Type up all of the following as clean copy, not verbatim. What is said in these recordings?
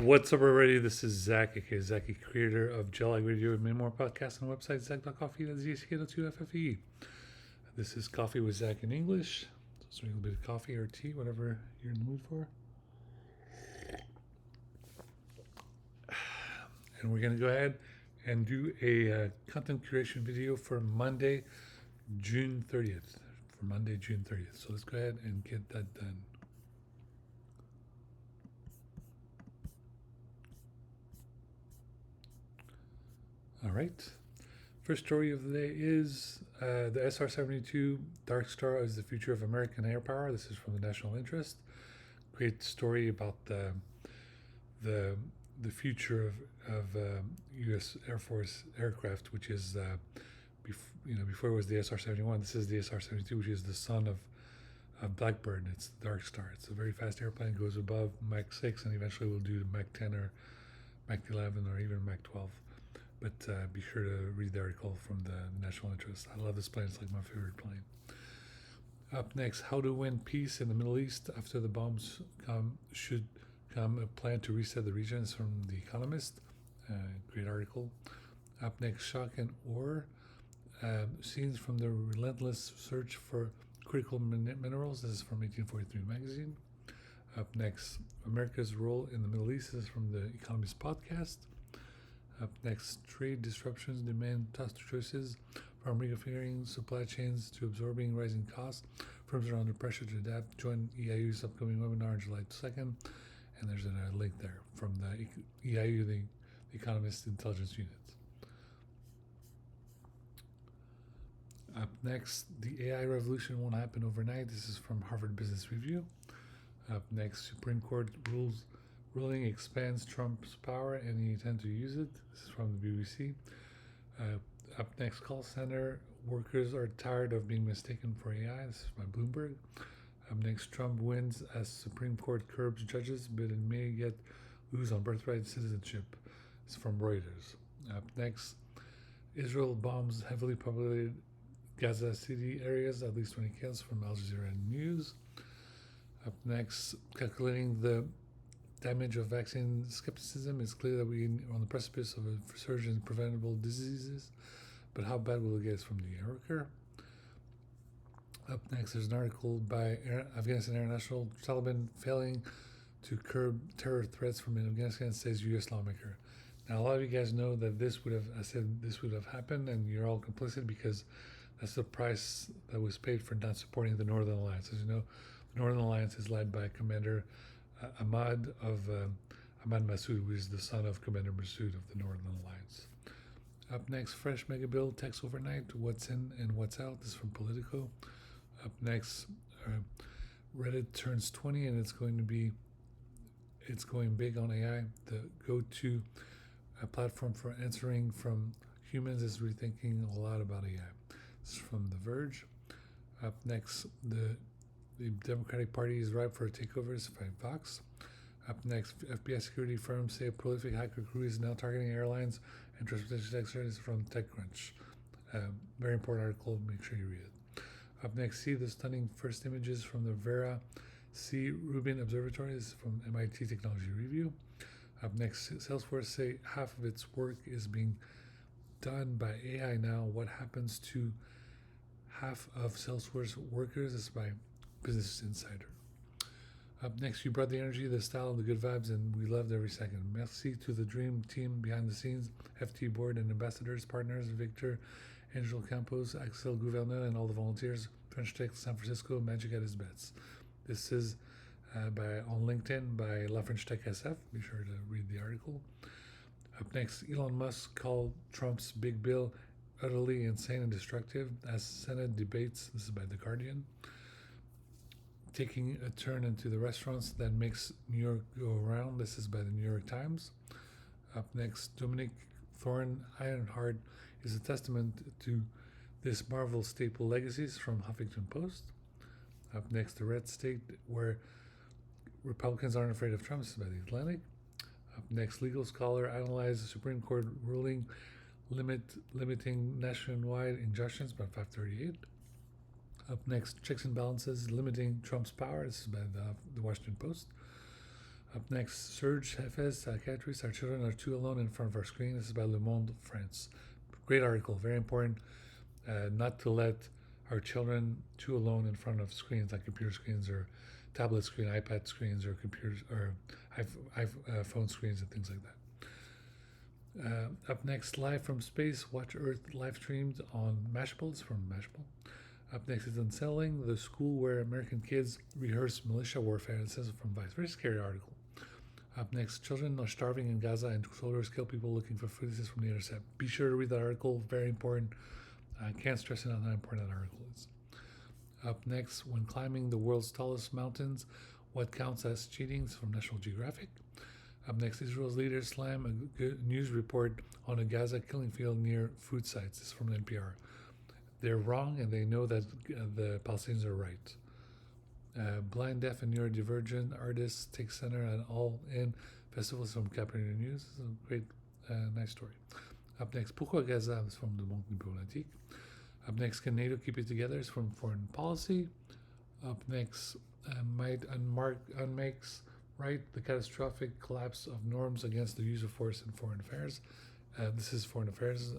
What's up, everybody? This is Zack, aka Zacky, creator of Jelly Radio and many more podcasts on the website Zack.coffee. That's ZACK.2FFE. This is Coffee with Zack in English. So it's a little bit of coffee or tea, whatever you're in the mood for. And we're going to go ahead and do a content curation video for Monday, June 30th. For Monday, June 30th. So let's go ahead and get that done. All right. First story of the day is the SR-72 Dark Star is the future of American air power. This is from the National Interest. Great story about the future of U.S. Air Force aircraft, which is before it was the SR-71. This is the SR-72, which is the son of Blackbird. It's the Dark Star. It's a very fast airplane. It goes above Mach 6 and eventually will do Mach 10 or Mach 11 or even Mach 12. But be sure to read the article from the National Interest. I love this plane. It's like my favorite plane. Up next, how to win peace in the Middle East after the bombs should come. A plan to reset the region is from The Economist. Great article. Up next, shock and awe. Scenes from the relentless search for critical minerals. This is from 1843 magazine. Up next, America's role in the Middle East. This is from the Economist podcast. Up next, trade disruptions demand tough choices, from reconfiguring supply chains to absorbing rising costs. Firms are under pressure to adapt. Join EIU's upcoming webinar on July 2nd, and there's a link there from the EIU, the Economist Intelligence Unit. Up next, the AI revolution won't happen overnight. This is from Harvard Business Review. Up next, Supreme Court ruling expands Trump's power and he intends to use it. This is from the BBC. Up next, call center workers are tired of being mistaken for AI. This is by Bloomberg. Up next, Trump wins as Supreme Court curbs judges, but it may yet lose on birthright citizenship. It's from Reuters. Up next, Israel bombs heavily populated Gaza City areas, at least 20 kills, from Al Jazeera News. Up next, calculating the damage of vaccine skepticism. It's clear that we are on the precipice of a resurgence in preventable diseases, but how bad will it get? From New Yorker. Up next, there's an article by Afghanistan International. Taliban failing to curb terror threats from Afghanistan, says U.S. lawmaker. Now, a lot of you guys know that this would have happened, and you're all complicit because that's the price that was paid for not supporting the Northern Alliance. As you know, the Northern Alliance is led by Commander Ahmad Massoud, who is the son of Commander Massoud of the Northern Alliance. Up next, fresh mega bill text overnight. What's in and what's out? This is from Politico. Up next, Reddit turns 20 and it's going big on AI. The go-to platform for answering from humans is rethinking a lot about AI. This is from The Verge. Up next, the Democratic Party is ripe for a takeover. This is by Fox. Up next, FBI security firms say a prolific hacker crew is now targeting airlines and transportation sector. Is from TechCrunch. Very important article. Make sure you read it. Up next, see the stunning first images from the Vera C. Rubin Observatory. This is from MIT Technology Review. Up next, Salesforce say half of its work is being done by AI now. What happens to half of Salesforce workers? This is by Business Insider. Up next, you brought the energy, the style, and the good vibes, and we loved every second. Merci to the dream team behind the scenes, FT board and ambassadors, partners, Victor, Angel Campos, Axel Gouverneur, and all the volunteers. French Tech San Francisco, Magic at his bets. This is on LinkedIn by La French Tech SF. Be sure to read the article. Up next, Elon Musk called Trump's big bill utterly insane and destructive as Senate debates. This is by The Guardian. Taking a turn into the restaurants that makes New York go around. This is by the New York Times. Up next, Dominic Thorne Ironheart is a testament to this Marvel staple legacies from Huffington Post. Up next, the red state where Republicans aren't afraid of Trump. This is by the Atlantic. Up next, legal scholar analyzes the Supreme Court ruling limiting nationwide injunctions by 538. Up next, checks and balances limiting Trump's power. This is by the Washington Post. Up next, Serge Hafez, psychiatrist. Our children are too alone in front of our screen. This is by Le Monde, France. Great article, very important. Not to let our children too alone in front of screens like computer screens or tablet screen, iPad screens, or computers or phone screens and things like that. Up next, live from space, watch Earth live streamed on Mashable. It's from Mashable. Up next is Unsettling, the school where American kids rehearse militia warfare. It says from Vice. Very scary article. Up next, children are starving in Gaza and soldiers kill people looking for food. This is from The Intercept. Be sure to read that article. Very important. I can't stress enough how important that article is. Up next, when climbing the world's tallest mountains, what counts as cheating? It's from National Geographic. Up next, Israel's leaders slam a news report on a Gaza killing field near food sites. This is from NPR. They're wrong and they know that the Palestinians are right. Blind, deaf, and neurodivergent artists take center at all-in festivals from Capital News. This is a great, nice story. Up next, Pourquoi Gaza? Is from Le Monde Diplomatique. Up next, Can NATO Keep It Together? Is from Foreign Policy. Up next, Might Unmakes Right, the catastrophic collapse of norms against the use of force in foreign affairs. This is Foreign Affairs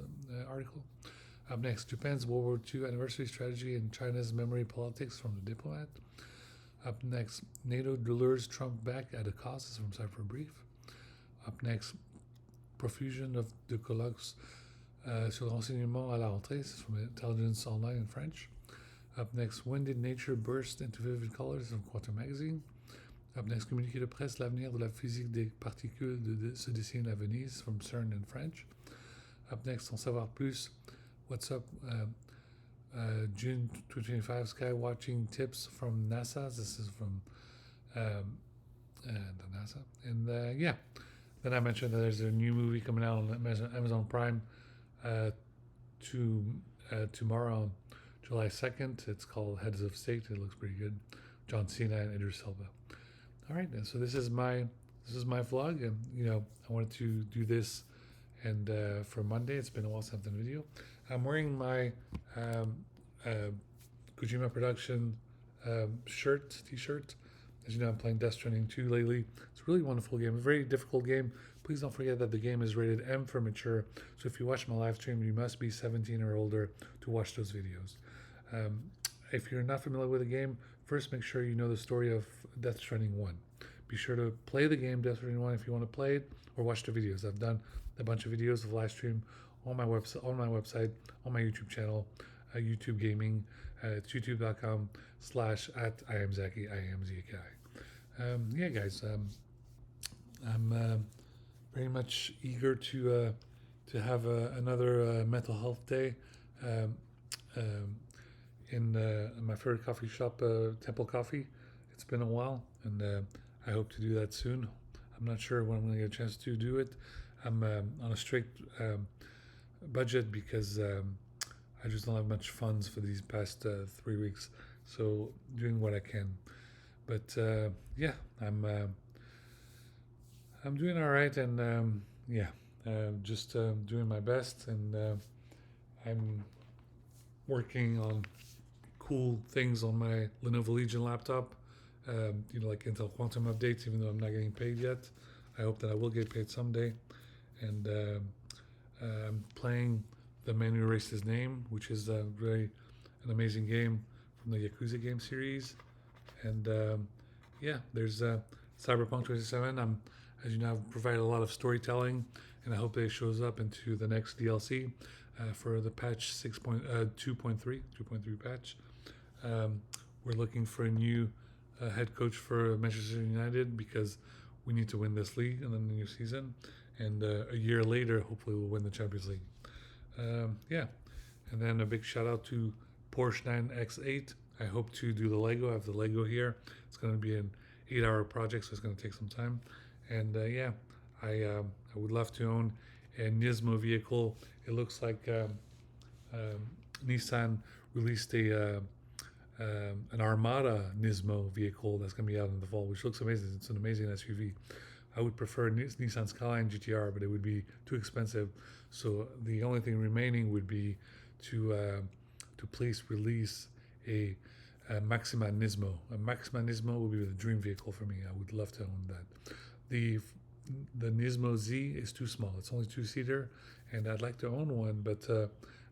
article. Up next, Japan's World War II anniversary strategy and China's memory politics from The Diplomat. Up next, NATO lures Trump back at a cost. This is from Cypher Brief. Up next, profusion of de colloques sur le renseignement à la rentrée. This is from Intelligence Online in French. Up next, when did nature burst into vivid colors? From Quantum Magazine. Up next, communiqué de presse, l'avenir de la physique des particules se dessine à Venise, from CERN in French. Up next, En savoir plus. What's up? June 2025 sky watching tips from NASA. This is from the NASA. And yeah, then I mentioned that there's a new movie coming out on Amazon Prime tomorrow on July 2nd. It's called Heads of State. It looks pretty good. John Cena and Idris Elba. All right, and so this is my vlog, and I wanted to do this, and for Monday, it's been a while since I've done a video. I'm wearing my Kojima Production t-shirt. As you know, I'm playing Death Stranding 2 lately. It's a really wonderful game, a very difficult game. Please don't forget that the game is rated M for mature, so if you watch my live stream, you must be 17 or older to watch those videos. If you're not familiar with the game, first make sure you know the story of Death Stranding 1. Be sure to play the game Death Stranding 1 if you want to play it, or watch the videos. I've done a bunch of videos of live stream on my website, on my YouTube channel, YouTube Gaming. It's youtube.com/@IamZacky, IamZacky. Yeah, guys, I'm very much eager to have another mental health day in my favorite coffee shop, Temple Coffee. It's been a while, and I hope to do that soon. I'm not sure when I'm going to get a chance to do it. I'm on a strict budget because I just don't have much funds for these past 3 weeks, so doing what I can. But yeah, I'm doing all right, and just doing my best, and I'm working on cool things on my Lenovo Legion laptop. Like Intel Quantum updates, even though I'm not getting paid yet. I hope that I will get paid someday. And I'm playing The Man Who Erased His Name, which is really an amazing game from the Yakuza game series. And there's Cyberpunk 2077. As you know, I've provided a lot of storytelling, and I hope that it shows up into the next DLC for the patch 2.3 patch. We're looking for a new head coach for Manchester United because we need to win this league and then the new season. And a year later, hopefully, we'll win the Champions League. And then a big shout out to Porsche 9X8. I hope to do the Lego. I have the Lego here. It's going to be an 8-hour project, so it's going to take some time. And I would love to own a Nismo vehicle. It looks like Nissan released an Armada Nismo vehicle that's going to be out in the fall, which looks amazing. It's an amazing SUV. I would prefer Nissan Skyline GTR, but it would be too expensive. So the only thing remaining would be to please release a Maxima Nismo. A Maxima Nismo would be the dream vehicle for me. I would love to own that. The Nismo Z is too small. It's only two-seater, and I'd like to own one, but I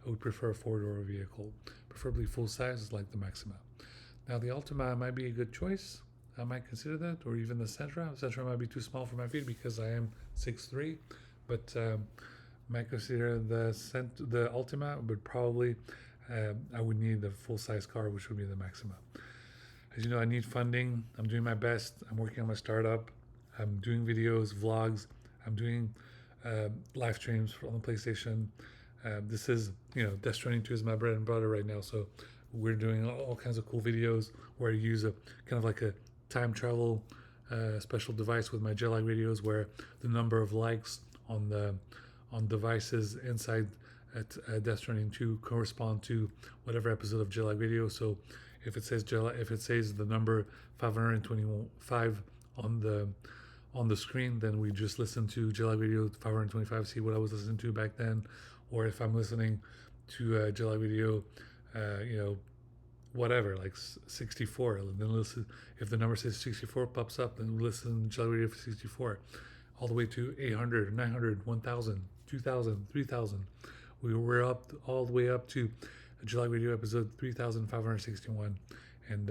would prefer a four-door vehicle, preferably full size like the Maxima. Now the Altima might be a good choice. I might consider that, or even the Sentra. The Sentra might be too small for my feet because I am 6'3", but might consider the Altima, but probably I would need the full-size car, which would be the Maxima. As you know, I need funding. I'm doing my best. I'm working on my startup. I'm doing videos, vlogs. I'm doing live streams on the PlayStation. This is, Death Stranding 2 is my bread and butter right now. So we're doing all kinds of cool videos where I use a kind of like a time travel special device with my Jelly radios, where the number of likes on devices inside at Death Stranding 2 correspond to whatever episode of Jelly Radio. So if it says the number 525 on the screen, then we just listen to Jelly Radio 525, see what I was listening to back then. Or if I'm listening to Jelly Radio, whatever, like 64, then listen. If the number says 64 pops up, then we listen to Jelly Radio for 64, all the way to 800, 900, 1000, 2000, 3000. We're up all the way up to July Radio episode 3561, and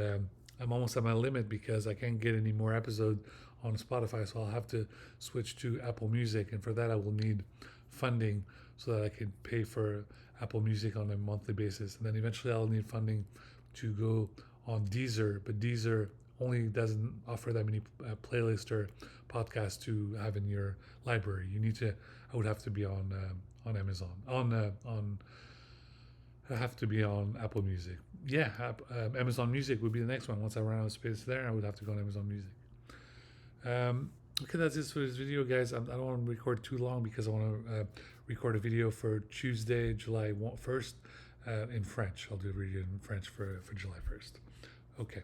I'm almost at my limit because I can't get any more episodes on Spotify, so I'll have to switch to Apple Music, and for that I will need funding so that I can pay for Apple Music on a monthly basis, and then eventually I'll need funding to go on Deezer, but Deezer only doesn't offer that many playlists or podcasts to have in your library. I would have to be on Amazon, I have to be on Apple Music. Yeah, Amazon Music would be the next one. Once I run out of space there, I would have to go on Amazon Music. Okay, that's it for this video, guys. I don't want to record too long because I want to record a video for Tuesday, July 1st in French. I'll do a video in French for July 1st. Okay,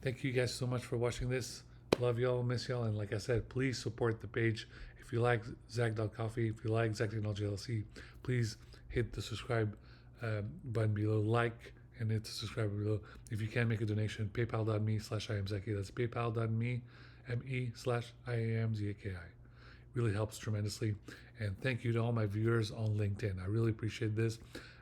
thank you guys so much for watching this. Love y'all, miss y'all, and like I said, please support the page. If you like Zack.coffee, if you like Zack Technology LLC, please hit the subscribe button below, like, and hit the subscribe below. If you can make a donation, paypal.me/IamZaki. That's paypal.me/IamZaki. Really helps tremendously. And thank you to all my viewers on LinkedIn. I really appreciate this.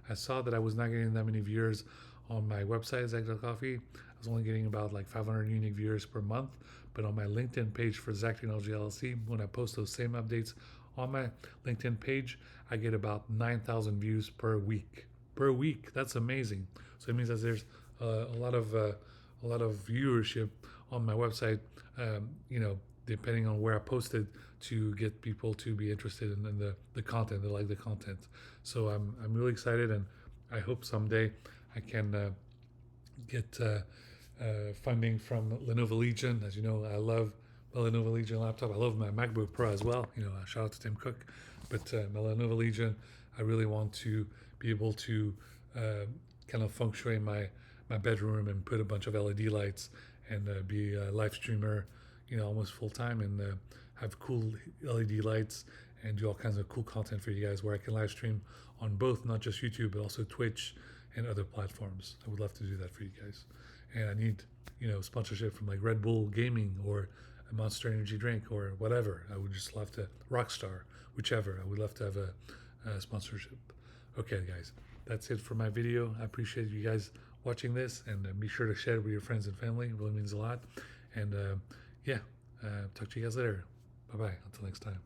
I saw that I was not getting that many viewers on my website, Zack.coffee. I was only getting about like 500 unique viewers per month. But on my LinkedIn page for Zack Technology LLC, when I post those same updates on my LinkedIn page, I get about 9,000 views per week. That's amazing. So it means that there's a lot of viewership on my website. Depending on where I posted, to get people to be interested in the content. They like the content. So I'm really excited, and I hope someday I can get funding from Lenovo Legion. As you know, I love my Lenovo Legion laptop. I love my MacBook Pro as well. Shout out to Tim Cook. But my Lenovo Legion, I really want to be able to kind of feng shui my bedroom and put a bunch of LED lights and be a live streamer, almost full time, and have cool LED lights and do all kinds of cool content for you guys, where I can live stream on both, not just YouTube, but also Twitch and other platforms. I would love to do that for you guys. And I need, sponsorship from like Red Bull Gaming or a Monster Energy drink or whatever. I would just love to, Rockstar, whichever. I would love to have a sponsorship. Okay, guys, that's it for my video. I appreciate you guys watching this, and be sure to share it with your friends and family. It really means a lot. And talk to you guys later. Bye-bye. Until next time.